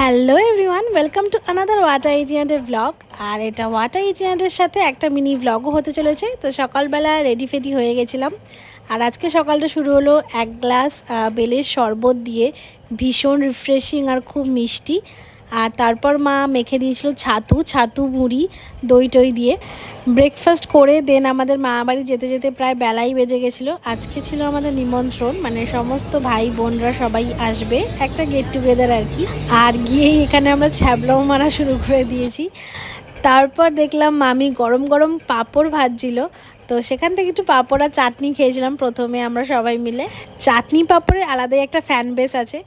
Hello everyone, welcome to another water এজিয়ান্টের blog. আর এটা ওয়াটার এজিয়ান্টের সাথে একটা মিনি ব্লগও হতে চলেছে। তো সকালবেলা রেডি ফেডি হয়ে গেছিলাম। আর আজকে সকালটা শুরু হলো এক গ্লাস বেলের শরবত দিয়ে, ভীষণ রিফ্রেশিং আর খুব মিষ্টি। আর তারপর মা মেখে দিয়েছিল ছাতু মুড়ি দই টই দিয়ে। ব্রেকফাস্ট করে দেন আমাদের মা বাড়ি যেতে যেতে প্রায় বেলাই বেজে গেছিলো। আজকে ছিল আমাদের নিমন্ত্রণ, মানে সমস্ত ভাই বোনরা সবাই আসবে, একটা গেট টুগেদার আর কি। আর গিয়েই এখানে আমরা ছ্যাবলাও মারা শুরু করে দিয়েছি। তারপর দেখলাম মামি গরম গরম পাঁপড় ভাজছিল, তো সেখান থেকে একটু পাঁপড় আর চাটনি খেয়েছিলাম প্রথমে আমরা সবাই মিলে। চাটনি পাঁপড়ের আলাদাই একটা ফ্যান বেস আছে।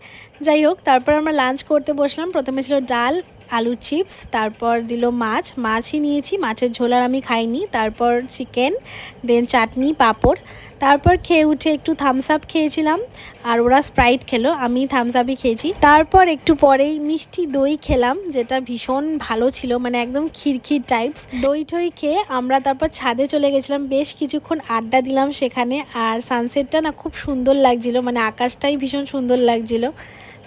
যাই হোক, তারপর আমরা লাঞ্চ করতে বসলাম। প্রথমে ছিল ডাল, আলু চিপস, তারপর দিল মাছই নিয়েছি, মাছের ঝোল আর আমি খাইনি। তারপর চিকেন, দেন চাটনি, পাঁপড়। তারপর খেয়ে উঠে একটু থামস আপ খেয়েছিলাম, আর ওরা স্প্রাইট খেলো, আমি থামস আপই খেয়েছি। তারপর একটু পরেই মিষ্টি দই খেলাম, যেটা ভীষণ ভালো ছিল, মানে একদম খিরখির টাইপস। দই টই খেয়ে আমরা তারপর ছাদে চলে গেছিলাম, বেশ কিছুক্ষণ আড্ডা দিলাম সেখানে। আর সানসেটটা না খুব সুন্দর লাগছিল, মানে আকাশটাই ভীষণ সুন্দর লাগছিল।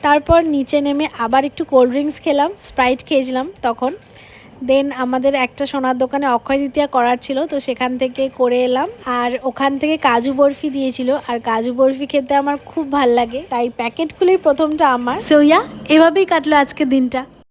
তারপর নিচে নেমে আবার একটু কোল্ড ড্রিঙ্কস খেলাম, স্প্রাইট খেয়েছিলাম তখন। দেন আমাদের একটা সোনার দোকানে অক্ষয় তৃতীয়া করার ছিল, তো সেখান থেকে করে এলাম। আর ওখান থেকে কাজু বরফি দিয়েছিল, আর কাজু বরফি খেতে আমার খুব ভাল লাগে, তাই প্যাকেট খুলেই প্রথমটা আমার। সো ইয়া, এভাবেই কাটলো আজকের দিনটা।